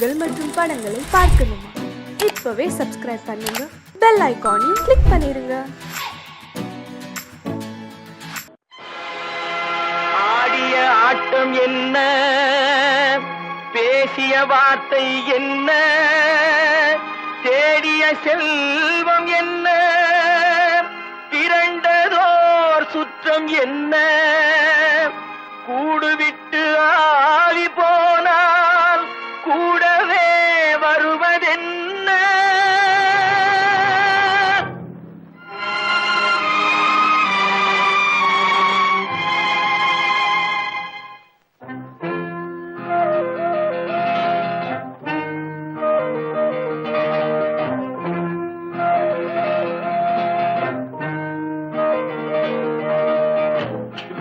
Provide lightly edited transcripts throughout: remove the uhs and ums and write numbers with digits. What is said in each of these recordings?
நிகழ்ச்சிகள் மற்றும் படங்களை பார்க்கணுமா? இப்பவே சப்ஸ்கிரைப் பண்ணுங்க, பெல் ஐகானையும் கிளிக் பண்ணிருங்க. ஆடிய ஆட்டம் என்ன, பேசிய வார்த்தை என்ன, தேடிய செல்வம் என்ன, திரண்டதோர் சுற்றம் என்ன, கூடுவிட்டு ஆவி போனால் கூடவே வருவதென்ன?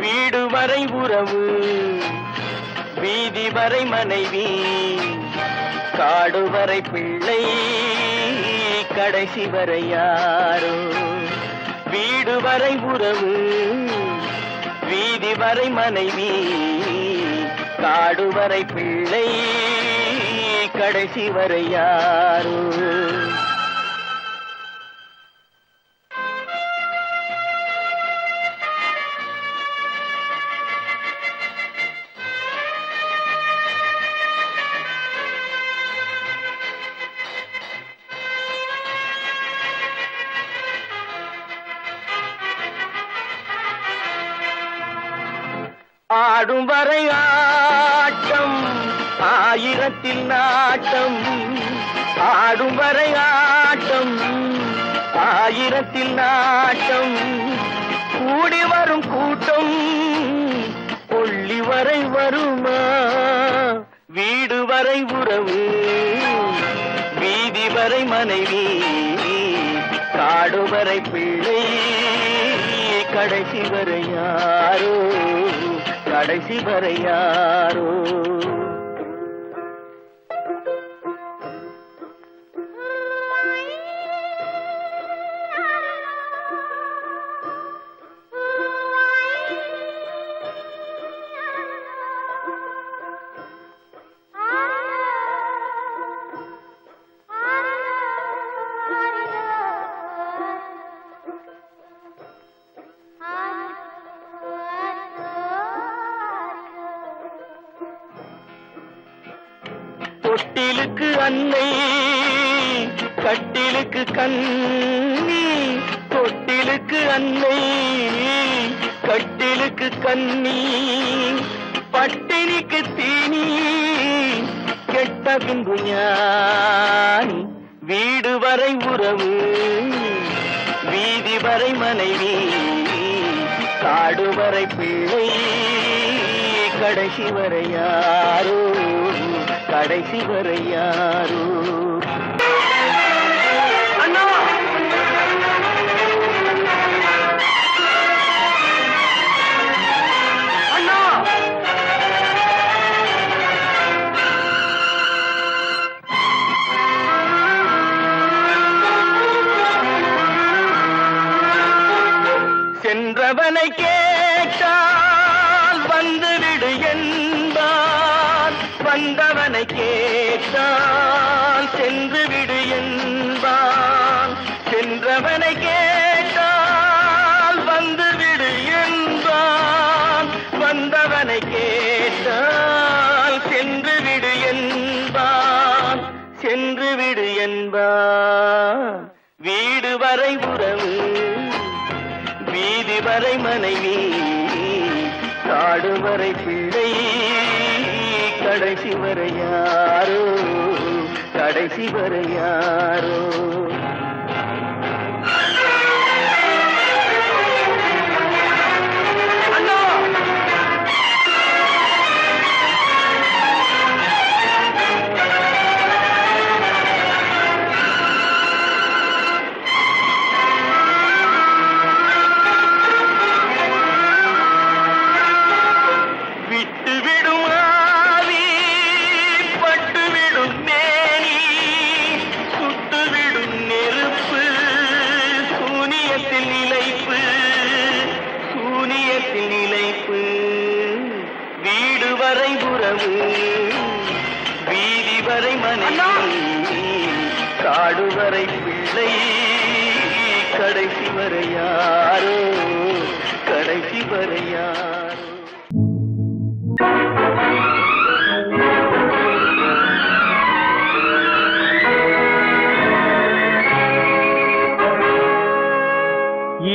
வீடு வரை உறவு, வீதி வரை மனைவி, காடு வரை பிள்ளை, கடைசி வரை யாரோ. வீடு வரை உறவு, வீதி வரை மனைவி, காடு வரை பிள்ளை, கடைசி வரை யாரோ. ஆடும் வரை ஆட்டம், ஆயிரத்தில் நாட்டம். ஆடும் வரை ஆட்டம், ஆயிரத்தில் நாட்டம். கூடி வரும் கூட்டம் கொள்ளி வரை வருமா? வீடு வரை உறவு, வீதி வரை மனைவி, காடு வரை பிள்ளை, கடைசி வரை யாரோ, கடைசி வரை யாரோ. தொட்டிலுக்கு அன்னை, கட்டிலுக்கு கண்ணி. தொட்டிலுக்கு அன்னை, கட்டிலுக்கு கண்ணி, பட்டினிக்கு தீனி, கெட்ட பின்பு ஞானி. வீடு வரை உறவு, வீதி வரை மனைவி, காடு வரை பிள்ளை, கடைசி வரை யாரோ, கடைசி வரை யாரோ. அண்ணா, அண்ணா, சென்றவனை கேட்டால் வந்துவிடு என்பான், வந்தவனை கேட்டால் சென்று விடு என்பான். சென்றவனை கேட்டால் வந்துவிடு என்பான், வந்தவனை கேட்டால் சென்று விடு என்பான், சென்று விடு என்பான். வீடு வரை உறவு, வீதி வரை மனைவி, காடு வரை பிள்ளை, கடைசி வரை யாரோ, கடைசி வரை யாரோ. சுட்டுவிடும் நெருப்பு, வரை மனைவி காடு வரை பிள்ளை கடைசி வரை யாரோ கடைசி வரை யாரோ.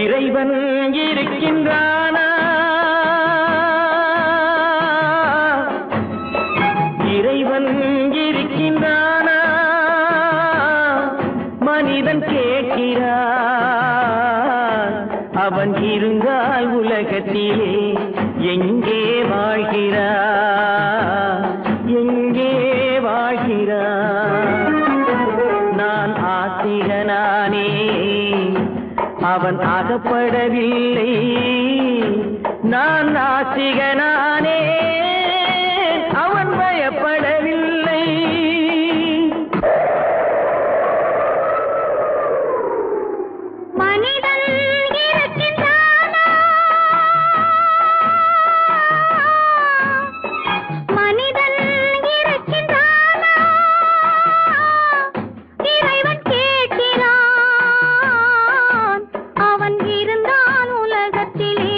இறைவன் இருக்கின்றானா, இறைவன் இருக்கின்றானா, மனிதன் கேட்கிறான். அவன் இருந்தால் உலகத்திலே எங்கே வாழ்கிறான், எங்கே வாழ்கிறான். நான் ஆத்திகனானே, அவன் அகப்படவில்லை. நான் நாத்திகனானே, அவன் பயப்படவில்லை. மனிதன் இருக்கின்றானா, மனிதன் இருக்கின்றானா, இறைவன் கேட்கிறான். அவன் இருந்தான் உலகத்திலே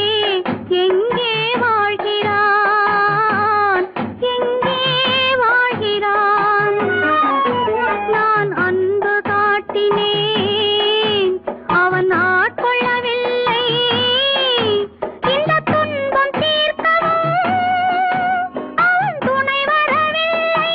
எங்கே வாழ்கிறான், எங்கே வாழ்கிறான். நான் அன்பு காட்டினேன், அவன் ஆட்கொள்ளவில்லை. இந்த துன்பம் தீர்க்கவும் அவன் துணை வரவில்லை.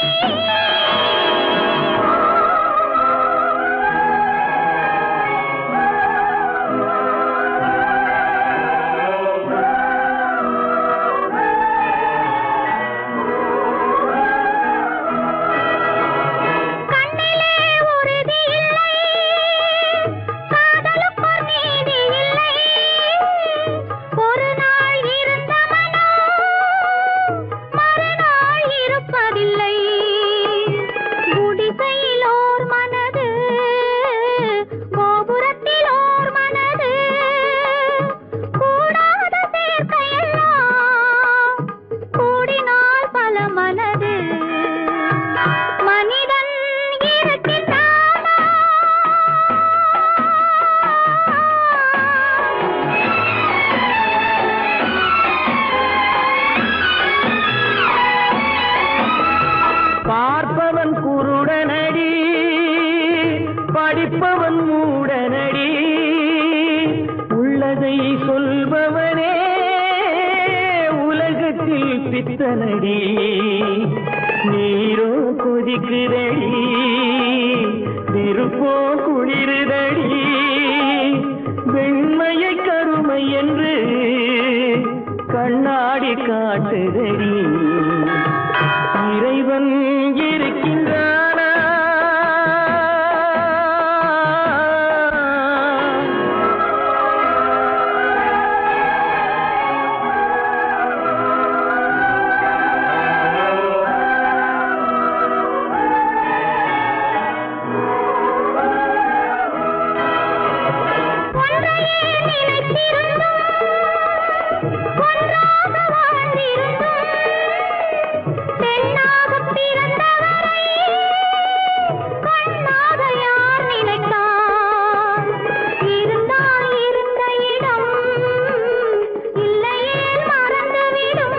கண்ணிலே உறுதி இல்லை, காதலுக்கோர் நீதி இல்லை. ஒரு நாள் இருந்த மனம் மறுநாள் இருப்பதில்லை. குடிசையிலோர் மனது, கோபுரத்திலோர் மனது, கூடாத சேர்க்கையெல்லாம் கூடினால் பல மனது. மனிதன் இருக்கின்றானா, பார்ப்பவன் குருடனடி, படிப்பவன் மூடனடி. உள்ளதை சொல்பவனே உலகத்தில் பித்தனடி. நீரோ கொதிக்குதடி, நெருப்போ குளிருதடி. வெண்மையை கருமை என்று கண்ணாடி காட்டுதடி. இறைவன் இருக்கின்றானா, ஒன்றையே நினைத்திருந்தும் ஒன்றாக வாழ்ந்திருந்தும் பெண்ணாகப் பிறந்தவரை கண்ணாக யார் நினைத்தார்? இருந்தால் இருந்த இடம் இல்லையே மறந்துவிடும்.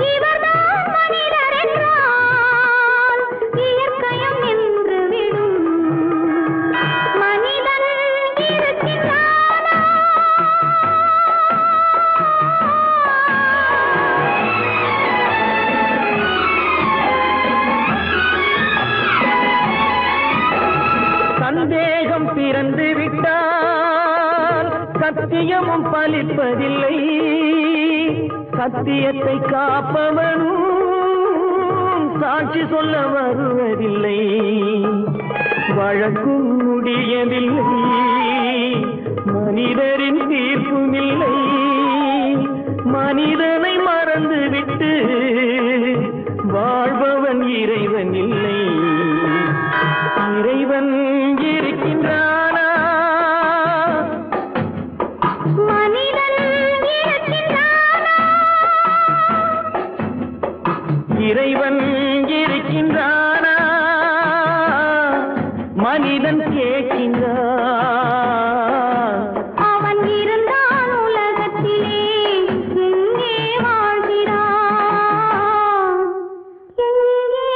இவர்தான் மனிதர் என்றால் இயற்கையும் நின்றுவிடும். மனிதன் இருக்கின்றானா, சந்தேகம் பிறந்து விட்டால் சத்தியமும் பலிப்பதில்லை. சத்தியத்தை காப்பவனும் சாட்சி சொல்ல வருவதில்லை. வழக்கும் முடியவில்லை, மனிதரின் தீர்ப்பும் இல்லை. மனிதனை மறந்துவிட்டு வாழ்பவன் இறைவன் இல்லை. இறைவன் இருக்கின்றானா, மனிதன் இருக்கின்றானா, இறைவன் இருக்கின்றானா. மனிதன் கேட்கின்றான். அவன் இருந்தான் உலகத்திலே எங்கே வாழ்கிறான், எங்கே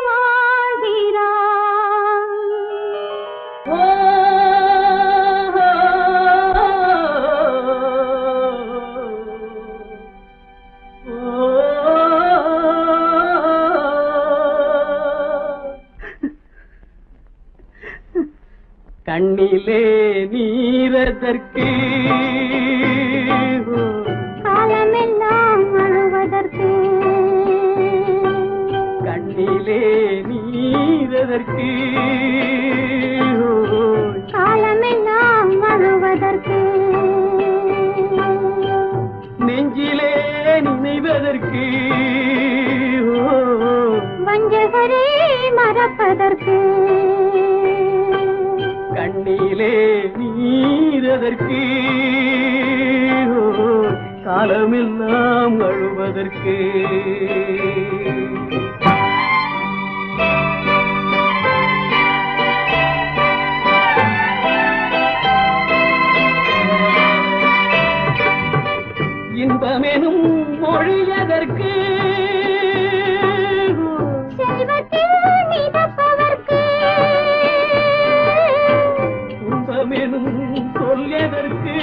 வாழ்கிறான். கண்ணிலே நீரதற்கு காலமெல்லாம் அழுவதற்கு, கண்ணிலே நீரதற்கு காலமெல்லாம் அழுவதற்கு, நெஞ்சிலே நினைவதற்கு வஞ்சகரே மறப்பதற்கு, கண்ணிலே நீரதற்கு காலமெல்லாம் அழுவதற்கு. இன்பமெனும் மொழியதற்கு செல்வத்தில் மிதப்பதற்கு, துன்பமெனும் சொல்லியதற்கு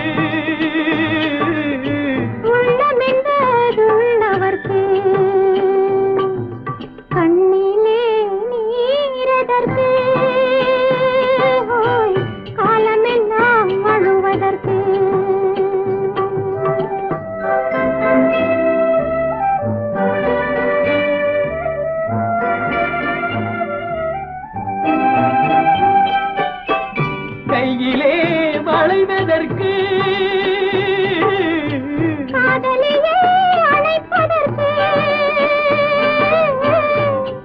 உள்ளமென்பதுள்ளவர்க்கு, கண்ணிலே நீரதற்கு காலமெல்லாம் அழுவதற்கு. கையிலே வளைவதற்கு காதலியே அழைப்பதற்கு,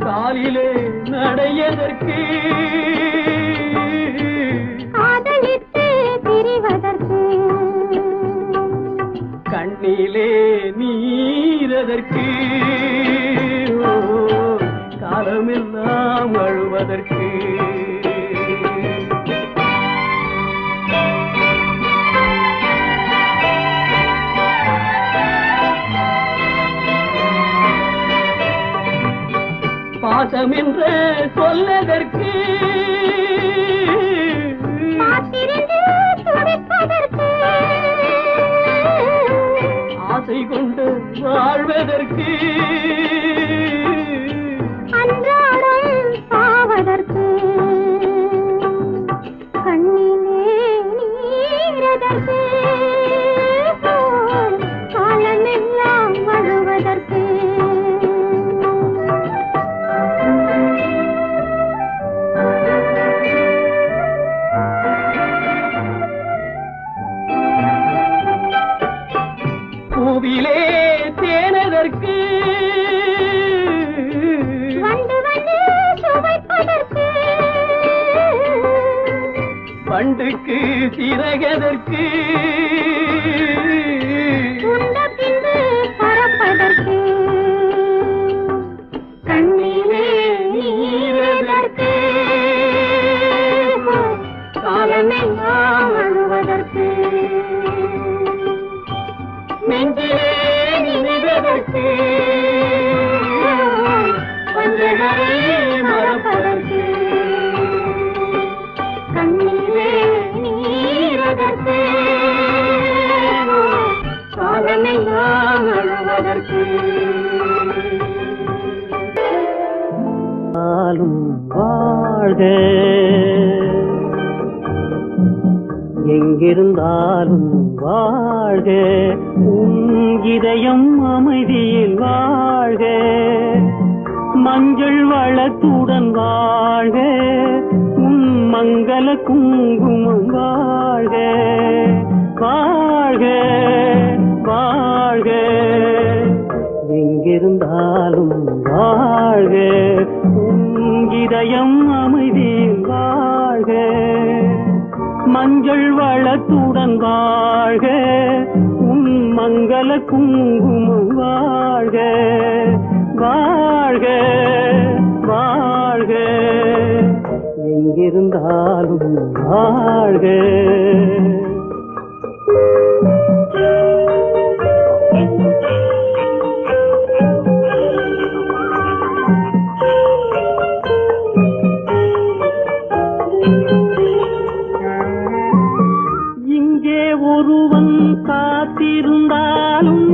காலிலே நடையதற்கு காதலித்து பிரிவதற்கு, கண்ணிலே நீரதற்கு காலமெல்லாம் அழுவதற்கு. பாசம் என்று சொல்லதற்கு காத்திருந்து துடிப்பதற்கு, ஆசை கொண்டு வாழ்வதற்கு அன்றாடம் சாவதற்கு, கண்ணிலே நீரதற்கு காலமெல்லாம் அழுவதற்கு. பூவிலே தேனதற்கு வந்து வந்து சுவைப்பதற்கு, பண்டுக்கு சிறகதற்கு உண்ட பின்பு பறப்பதற்கு, கண்ணிலே நீரதற்கு காலமெல்லாம் அழுவதற்கு, நெஞ்சிலே நினைவதற்கு வஞ்சகரை மறப்பதற்கு, கண்ணிலே நீரதற்கு காலமெல்லாம் அழுவதற்கு. வாழ்க எங்கிருந்தாலும் வாழ்க, உன் இதயம் அமைதியில் வாழ்க, மஞ்சள் வளத்துடன் வாழ்க, உன் மங்கள குங்குமம் வாழ்க, வாழ்க வாழ்க எங்கிருந்தாலும் வாழ்க, உன் இதயம் அமைதியில் வாழ்க, மஞ்சள் வளத்துடன் வாழ்க, உன் மங்கள குங்குமம் வாழ்க, வாழ்க வாழ்க எங்கிருந்தாலும் வாழ்க. இங்கே ஒருவன் காத்திருந்தாலும்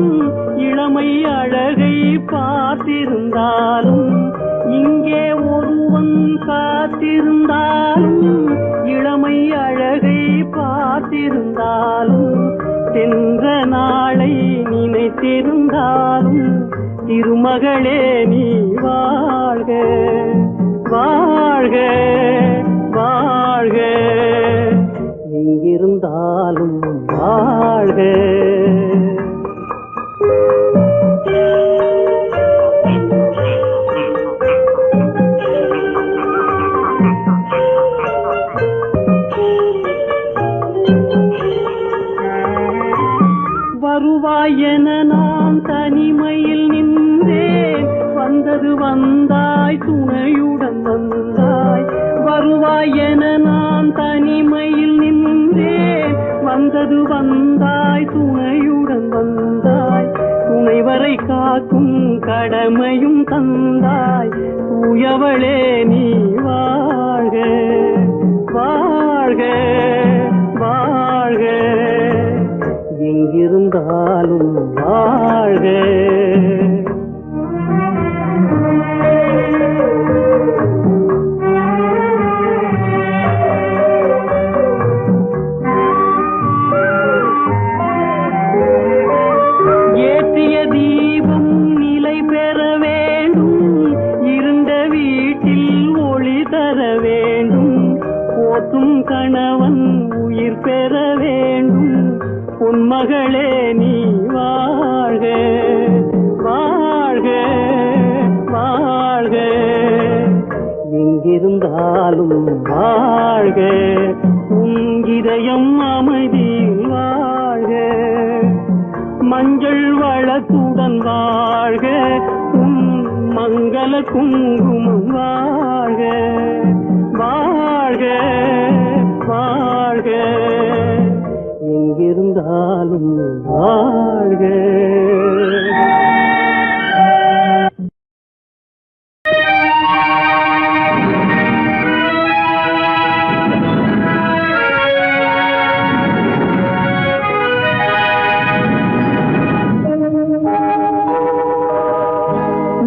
இளமை அழகை பார்த்திருந்தாலும், இங்கே ஒருவன் காத்திருந்தாலும் இளமை அழகை பார்த்திருந்தாலும், சென்ற நாளை நினைத்திருந்தாலும் திருமகளே நீ வாழ்க வாழ்க வாழ்க. எங்கிருந்தாலும் வாழ்க. வருவாய் என நான் தனிமையில் நின்றேன், வந்தது வந்தாய் துணையுடன் வந்தாய். வருவாய் என நான் தனிமையில் நின்றேன், வந்தது வந்தாய் துணையுடன் வந்தாய். துணைவரை காக்கும் கடமையும் தந்தாய், தூயவளே நீ வாழ்க வாழ்க வாழ்க. எங்கிருந்தாலும் வாழ்க. ஏற்றிய தீபம் நிலை பெற வேண்டும், இருண்ட வீட்டில் ஒளி தர வேண்டும். போற்றும் கணவன் உயிர் பெற வேண்டும், உன்மகளே நீ வாழ்க வாழ்க வாழ்க. எங்கிருந்தாலும் வாழ்க. உன் இதயம் அமைதியில் வாழ்க. மஞ்சள் வளத்துடன் வாழ்க. உன் மங்கள குங்குமம் வாழ்க வாழ்க வாழ்க. எங்கிருந்தாலும் வாழ்க.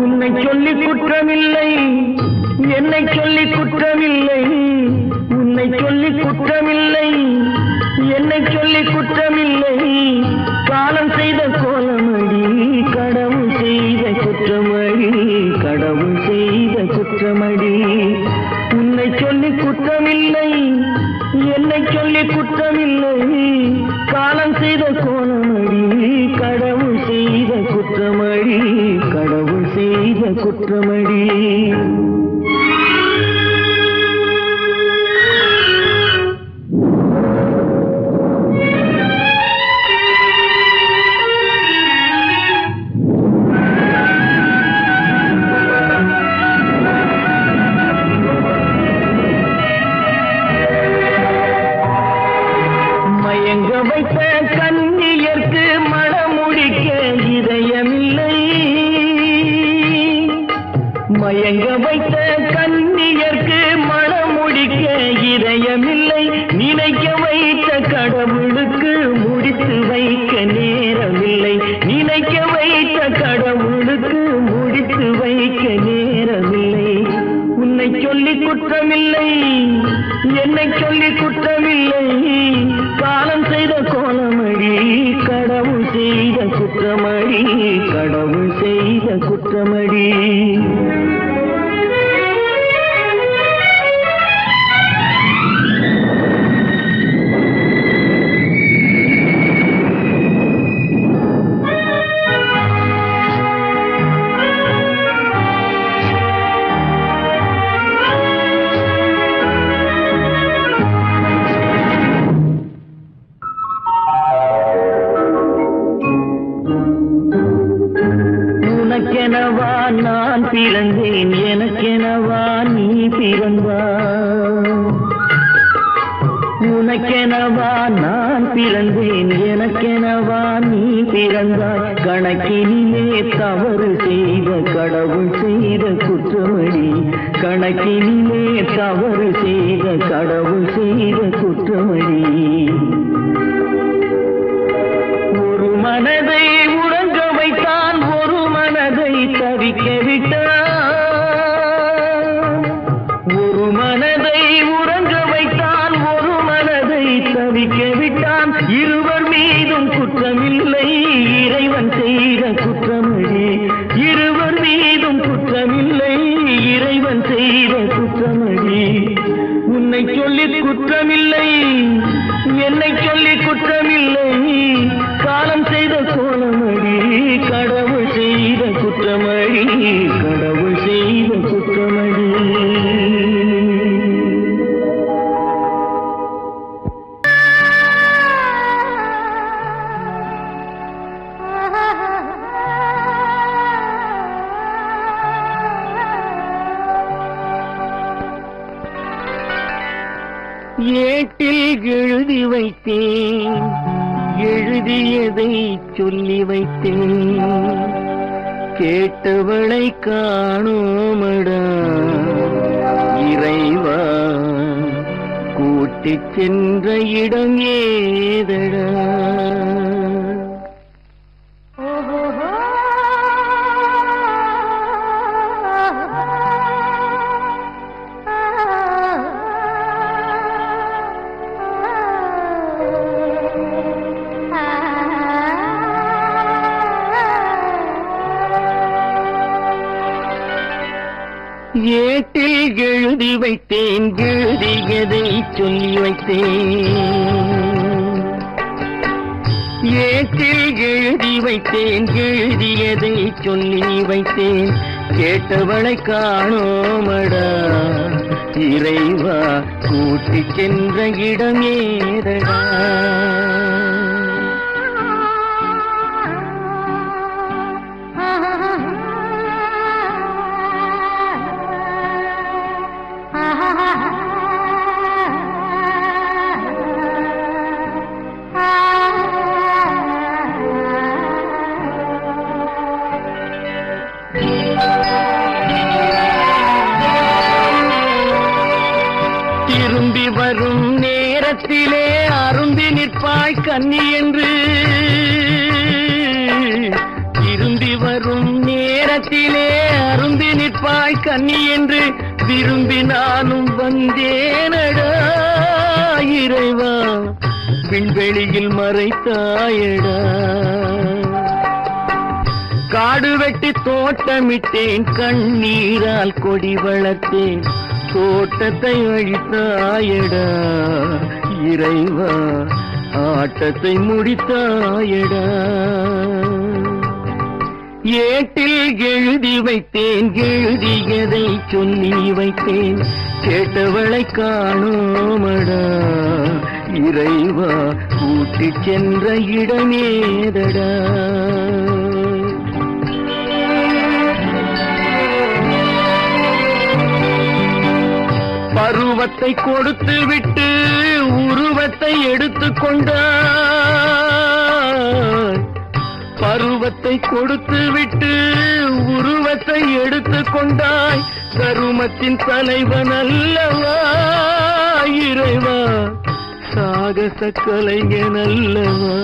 உன்னை சொல்லி குற்றமில்லை, என்னை சொல்லி குற்றமில்லை. உன்னை சொல்லி குற்றமில்லை, என்னை சொல்லி குற்றமில்லை. காலம் செய்த கோலமடி, கடவுள் செய்த குற்றமடி, கடவுள் செய்த குற்றமடி. உன்னை சொல்லி குற்றமில்லை, என்னை சொல்லி குற்றமில்லை. காலம் செய்த கோலமடி, கடவுள் செய்த குற்றமடி, கடவுள் செய்த குற்றமடி. மயங்க வைத்த கண்ணியர்க்கு மணமுடிக்க இதயமில்லை. மயங்க வைத்த கண்ணியர்க்கு மணமுடிக்க இதயமில்லை. நினைக்க வைத்த கடவுளுக்கு முடித்து வைக்க நேரமில்லை. நினைக்க வைத்த கடவுளுக்கு முடித்து வைக்க நேரமில்லை. உன்னை சொல்லி குற்றமில்லை, என்னை சொல்லி குற்றமில்லை. காலம் செய்த கோலமடி, கடவுள் செய்த குற்றமடி, கடவுள் செய்த குற்றமடி. உனக்கெனவா நான் பிறந்தேன், எனக்கெனவா நீ பிறந்தாய். உனக்கெனவா நான் பிறந்தேன், எனக்கெனவா நீ பிறந்தாய். கணக்கினிலே தவறு செய்த கடவுள் செய்த குற்றமடி, கணக்கினிலே தவறு செய்த கடவுள் செய்த குற்றமடி. ஒரு மனதை உறங்க வைத்தான், ஒரு மனதை தவிக்க விட்டான். ஒரு மனதை உறங்க வைத்தான், ஒரு மனதை தவிக்க விட்டான். இருவர் மீதும் குற்றமில்லை, இறைவன் செய்த குற்றமடி. இருவர் மீதும் குற்றமில்லை, இறைவன் செய்த குற்றமடி. உன்னை சொல்லி குற்றமில்லை, என்னை சொல்லி குற்றமில்லை, காலம் செய்த கோலமடி. கடவுள் செய்த குற்றமடி, கடவுள் செய்த குற்றமடி. ஏட்டில் எழுதி வைத்தேன், எழுதியதை சொல்லி வைத்தேன். கேட்டவளை காணோமடா இறைவா, கூட்டிச் சென்ற இடம் ஏதடா. ஏட்டில் எழுதி வைத்தேன், எழுதியதை சொல்லி வைத்தேன். ஏட்டில் எழுதி வைத்தேன், எழுதியதை சொல்லி வைத்தேன். கேட்டவளை காணோமடா இறைவா, கூட்டிச் சென்ற இடம் ஏதடா. திரும்பி வரும் நேரத்திலே அரும்பி நிற்பாய் கன்னி என்று. திரும்பி வரும் நேரத்திலே அரும்பி நிற்பாய் கன்னி என்று விரும்பி நானும் வந்தேனடா இறைவா, விண்வெளியில் மறைத்தாயடா. காடு வெட்டி தோட்டமிட்டேன், கண்ணீரால் கொடி வளர்த்தேன். தோட்டத்தை அழித்தாயடா இறைவா, ஆட்டத்தை முடித்தாயடா. ஏட்டில் எழுதி வைத்தேன், எழுதியதை சொல்லி வைத்தேன். கேட்டவளை காணோமடா இறைவா, கூட்டிச் சென்ற இடமேதடா. பருவத்தை கொடுத்து விட்டு உருவத்தை எடுத்துக் கொண்டாய். பருவத்தை கொடுத்து விட்டு உருவத்தை எடுத்துக் கொண்டாய். கருமத்தின் தலைவன் அல்லவா இறைவா, சாகச கலைஞன் அல்லவா.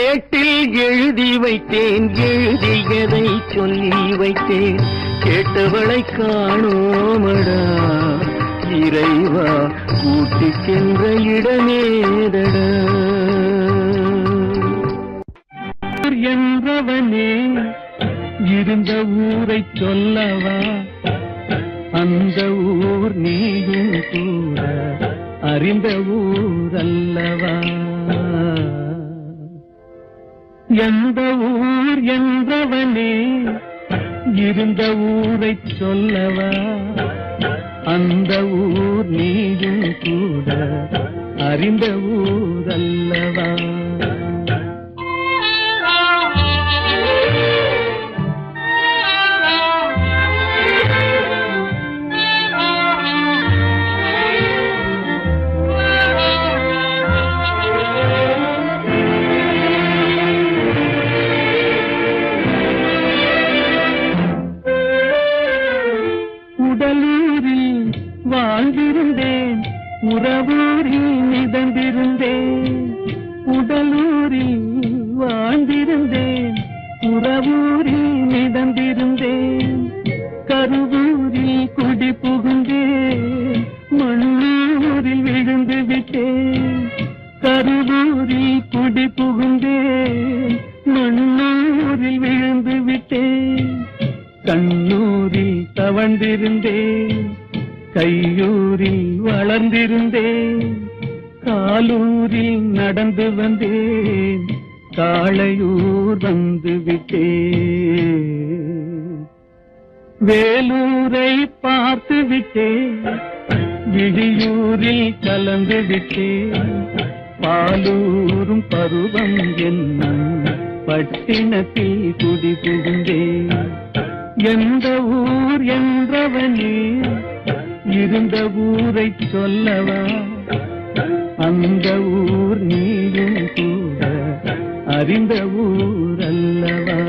ஏட்டில் எழுதி வைத்தேன், எழுதியதை சொல்லி வைத்தேன். கேட்டவளை காணோமடா இறைவா, கூட்டிச் சென்ற இடமேதடா. என்றவனே இருந்த ஊரை சொல்லவா, அந்த ஊர் நீயும் கூட அறிந்த ஊர் அல்லவா. எந்த ஊர் என்றவனே இருந்த ஊரை சொல்லவா, அந்த ஊர் நீயும் கூட அறிந்த ஊர் அல்லவா. உறவூரில் மிதந்திருந்தேன், உடலூரில் வாழ்ந்திருந்தேன். உறவூரில் மிதந்திருந்தேன், கருவூரில் குடி புகுந்தேன், மண்ணூரில் விழுந்து விட்டேன். கருவூரில் குடி புகுந்தேன், மண்ணூரில் விழுந்து விட்டேன். கண்ணூரில் தவழ்ந்திருந்தேன், கையூரில் வளர்ந்திருந்தேன். காலூரில் நடந்து வந்தேன், காளையூர் வந்து விட்டேன். வேலூரை பார்த்து விட்டேன், விழியூரில் கலந்து விட்டேன். பாலூரும் பருவம் என்னும் பட்டினத்தில் குடி புகுந்தேன். எந்த ஊர் என்றவனே இருந்த ஊரை சொல்லவா, அந்த ஊர் நீயும் கூட அறிந்த ஊர் அல்லவா.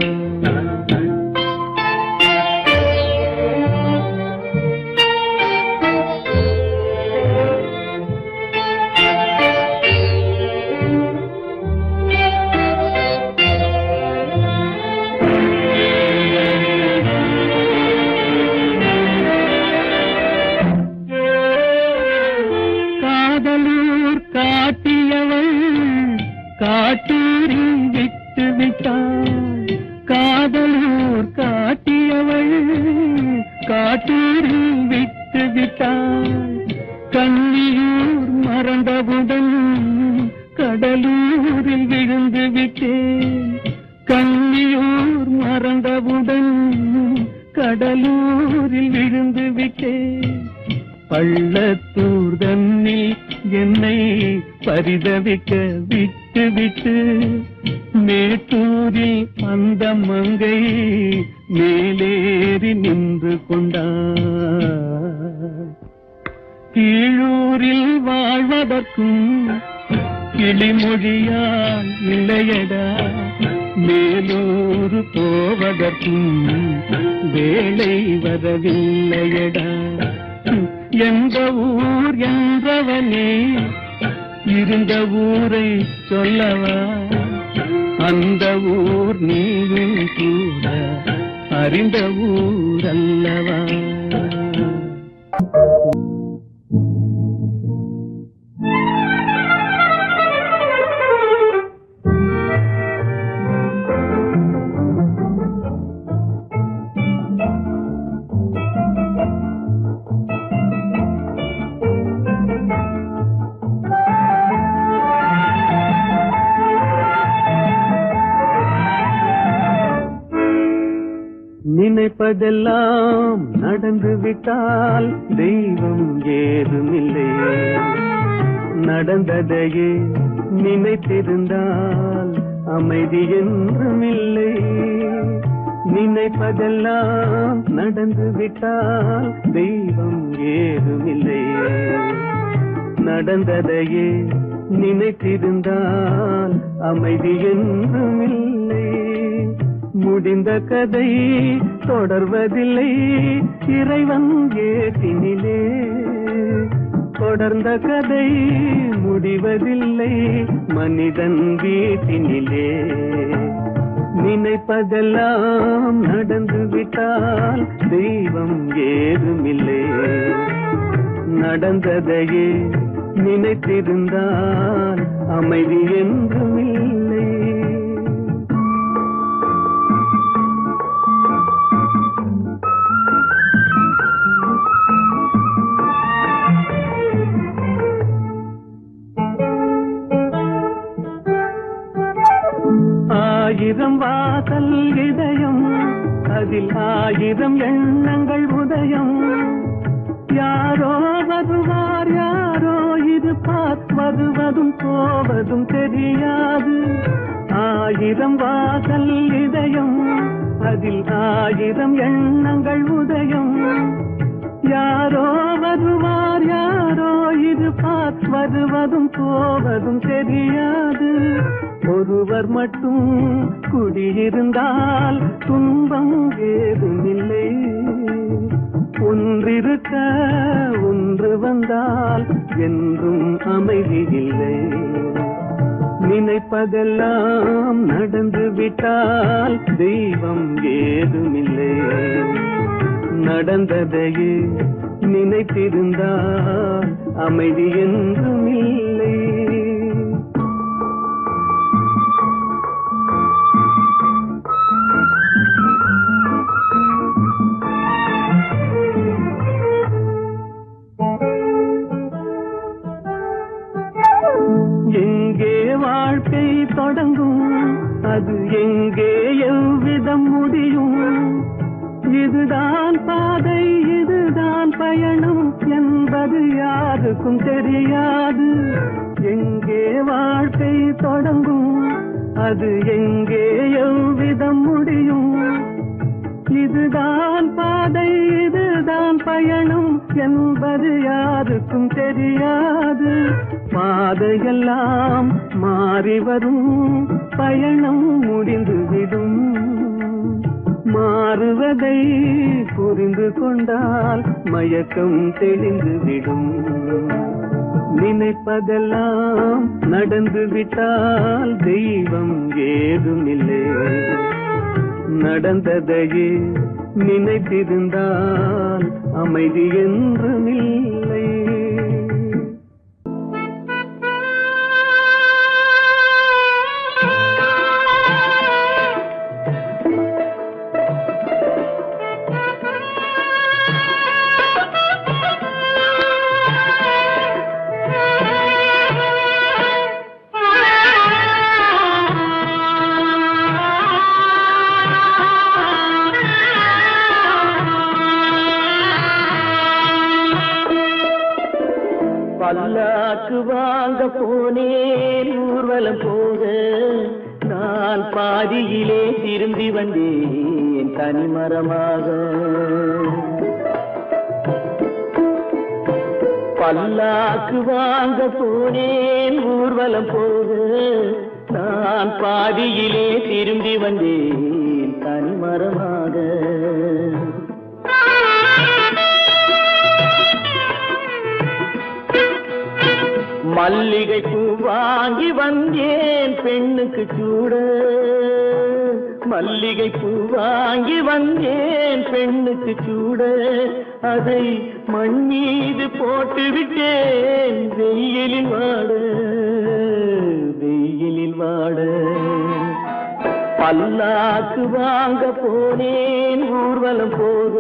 காதலூர் காட்டியவள் காட்டூரில் விட்டு விட்டாள். காதலூர் காட்டியவள் காட்டூரில் விட்டு விட்டாள். கண்ணியூர் மறந்தவுடன் கடலூரில் விழுந்து விட்டேன். கண்ணியூர் மறந்தவுடன் கடலூரில் விழுந்து விட்டேன். பள்ளத்தூர் தன்னில் என்னை பரிதவிக்க விட்டு விட்டு மேட்டூரில் அந்த மங்கை மேலேறி நின்று கொண்டார். கீழூரில் வாழ்வதற்கும் கிளிமொழியால் இல்லையடா, மேலூர் போவதற்கும் வேலை வரவில்லையடா. எந்த ஊர் என்றவனே இருந்த ஊரை சொல்லவா, அந்த ஊர் நீயும் கூட அறிந்த ஊர் அல்லவா. நினைப்பதெல்லாம் நடந்து விட்டால் தெய்வம் ஏதுமில்லை. நடந்ததையே நினைத்திருந்தால் அமைதி என்றுமில்லை. நினைப்பதெல்லாம் நடந்து விட்டால் தெய்வம் ஏதுமில்லை. நடந்ததையே நினைத்திருந்தால் அமைதி என்றுமில்லை. முடிந்த கதை தொடர்வதில்லை இறைவன் ஏட்டினிலே. தொடர்ந்த கதை முடிவதில்லை மனிதன் வீட்டினிலே. நினைப்பதெல்லாம் நடந்து விட்டால் தெய்வம் ஏதுமில்லை. நடந்ததையே நினைத்திருந்தால் அமைதி என்றுமில்லை. ஆயிரம் வாசல் இதயம், அதில் ஆயிரம் எண்ணங்கள் உதயம். யாரோ வருவார் யாரோ இருப்பார், வருவதும் போவதும் தெரியாது. ஆயிரம் வாசல் இதயம், அதில் ஆயிரம் எண்ணங்கள் உதயம். யாரோ வருவார் யாரோ இருப்பார், வருவதும் போவதும் தெரியாது. ஒருவர் மட்டும் குடியிருந்தால் துன்பம் ஏதுமில்லை. ஒன்றிருக்க ஒன்று வந்தால் என்றும் அமைதி இல்லை. நினைப்பதெல்லாம் நடந்து விட்டால் தெய்வம் ஏதுமில்லை. நடந்ததையே நினைத்திருந்தால் அமைதி என்றும் இல்லை. எங்கே வாழ்க்கை தொடங்கும், அது எங்கே எவ்விதம் முடியும்? இதுதான் பாதை, இதுதான் பயணம் என்பது யாருக்கும் தெரியாது. எங்கே வாழ்க்கை தொடங்கும், அது எங்கே எவ்விதம் முடியும்? இதுதான் பாதை, இதுதான் பயணம் என்பது யாருக்கும் தெரியாது. பாதையெல்லாம் மாறி வரும், பயணம் முடிந்துவிடும். மாறுவதை புரிந்து கொண்டால் மயக்கம் தெளிந்துவிடும். நினைப்பதெல்லாம் நடந்து விட்டால் தெய்வம் ஏதுமில்லை. நடந்ததையே நினைத்திருந்தால் அமைதி என்றுமில்லை. பல்லாக்கு வாங்க போனேன் ஊர்வலம் போக, நான் பாதியிலே திரும்பி வந்தேன் தனிமரமாக. பல்லாக்கு வாங்க போனேன் ஊர்வலம் போக, நான் பாதியிலே திரும்பி வந்தேன் தனிமரமாக. மல்லிகை பூ வாங்கி வந்தேன் பெண்ணுக்கு சூட, மல்லிகை பூ வாங்கி வந்தேன் பெண்ணுக்கு சூட. அதை மண் மீது போட்டு விட்டேன் வெயிலில் வாட, வெயிலில் வாட. பல்லாக்கு வாங்க போனேன் ஊர்வலம் போக,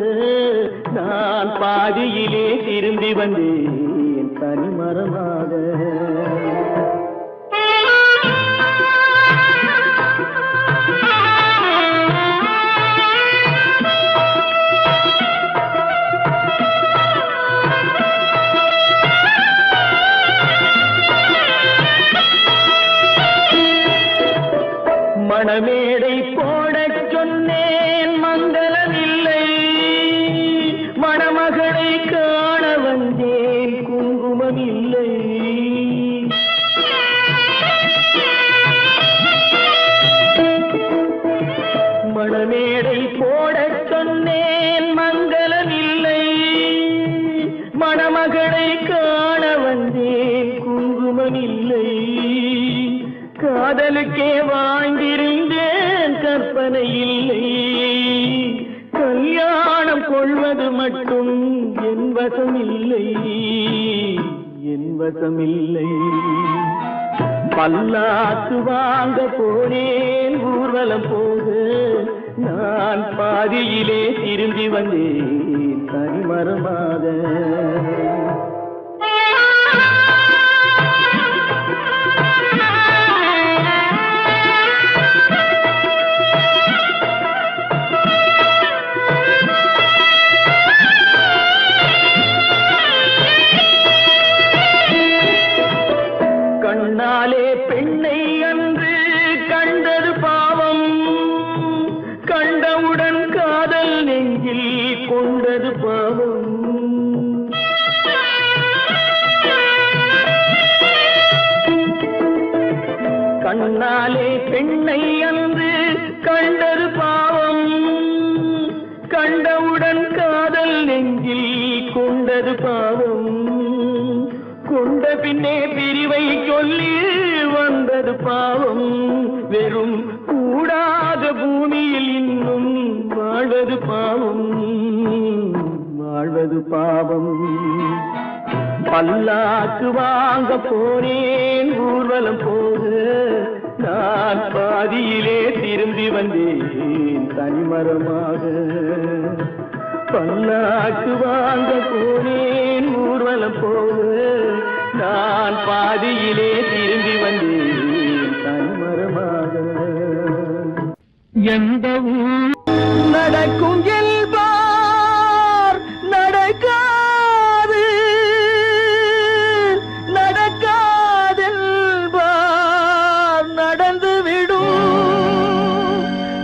நான் பாதியிலே திரும்பி வந்தேன் தனிமரமாக. மணமேடை போடச் சொன்னேன் மங்களமில்லை, மணமகளை காண வந்தேன் குங்குமமில்லை. மணமேடை போடச் சொன்னேன் மங்களமில்லை, மணமகளை காண வந்தேன் குங்குமமில்லை. காதலுக்கே வாழ்ந்திருந்தேன் கற்பனை இல்லை, கல்யாணம் கொள்வது மட்டும் என் வசமில்லை, என் வசமில்லை. பல்லாக்கு வாங்க போனேன் ஊர்வலம் போக, நான் பாதியிலே திரும்பி வந்தேன் தனிமரமாக. கண்ணாலே பெண்ணை அன்று கண்டது பாவம், கண்டவுடன் காதல் நெஞ்சில் கொண்டது பாவம். கண்ணாலே பெண்ணை அன்று கண்டது பாவம், கண்டவுடன் காதல் நெஞ்சில் கொண்டது பாவம். பின்னே பிரிவை சொல்லி வந்தது பாவம். வெறும் கூடாத பூமியில் இன்னும் வாழ்வது பாவம், வாழ்வது பாவம். பல்லாக்கு வாங்க போனேன் ஊர்வலம் போக, நான் பாதியிலே திரும்பி வந்தேன் தனிமரமாக. பல்லாக்கு வாங்க போனேன் ஊர்வலம் போக, நான் பாதியிலே திரும்பி வந்தேன் தனிமரமாக. எந்த நடக்கும் என்பார் நடக்காது, நடக்காதென்பார் நடந்துவிடும்.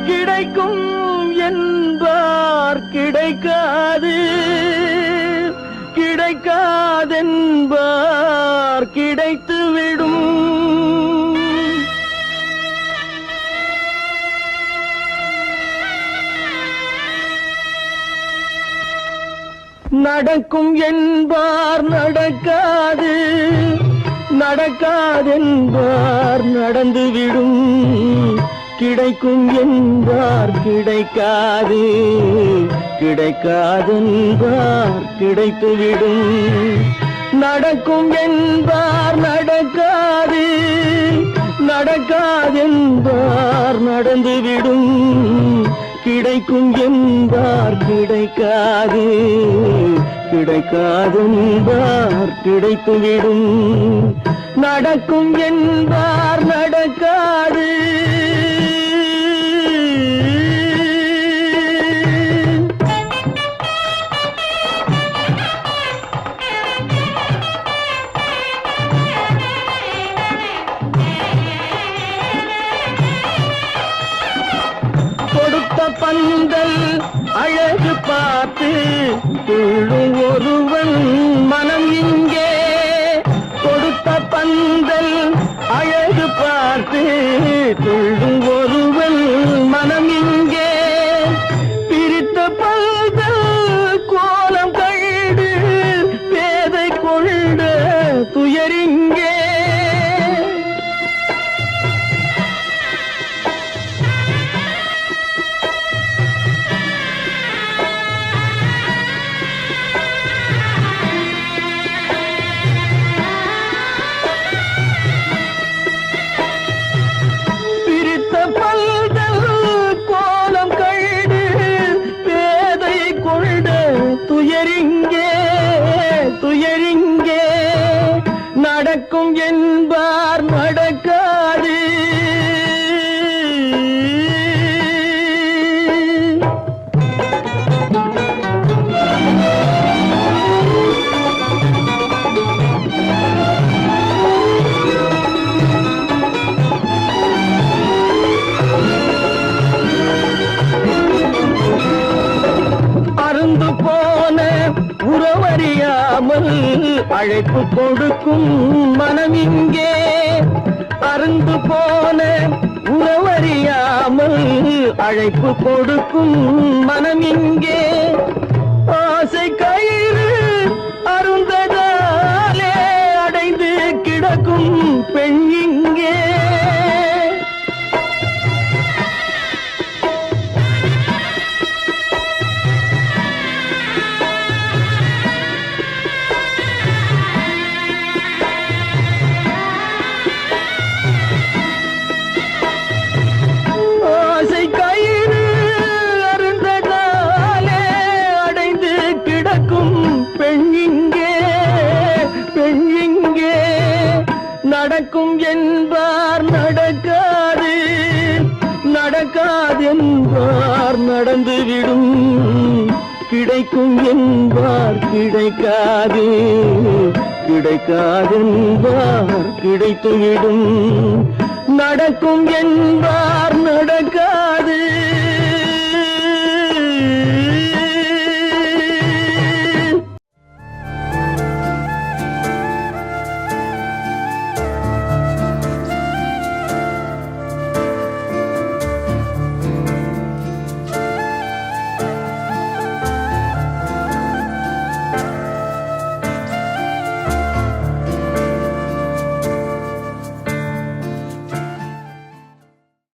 கிடைக்கும் என்பார் கிடைக்காது, கிடைக்காதென்பார் கிடைத்துவிடும். நடக்கும் என்பார் நடக்காது, நடக்காதென்பார் நடந்துவிடும். கிடைக்கும் என்பார் கிடைக்காது, கிடைக்காதென்பார் கிடைத்துவிடும். நடக்கும் என்பார் நடக்காது, நடக்காதென்பார் நடந்துவிடும். கிடைக்கும் என்பார் கிடைக்காது, கிடைக்காதென்பார் கிடைத்துவிடும். நடக்கும் என்பார் நடக்காது. பந்தல் அழகு பார்த்து துள்ளும் ஒருவன் மனம் இங்கே. கொடுத்த பந்தல் அழகு பார்த்து துள்ளும் ஒருவன் மனம் இங்கே. பிரித்த பந்தல் கோலம் கண்டு பேதை கொண்ட துயரிங்கே. துயரிங்கே, துயரிங்கே. நடக்கும் என்பார் நடக்காது. அருந்து போன உறவறியாமல் அழைப்பு கொடுக்கும் மனம் இங்கே. அருந்து போன உறவறியாமல் அழைப்பு கொடுக்கும் மனம் இங்கே. ஆசை கயிறு அருந்ததாலே அடைந்து கிடக்கும் பெண் இங்கே. நடக்கும் என்பார் நடக்காது, நடக்காதென்பார் நடந்துவிடும். கிடைக்கும் என்பார் கிடைக்காது, கிடைக்காதென்பார் கிடைத்துவிடும். நடக்கும் என்பார் நடக்காது.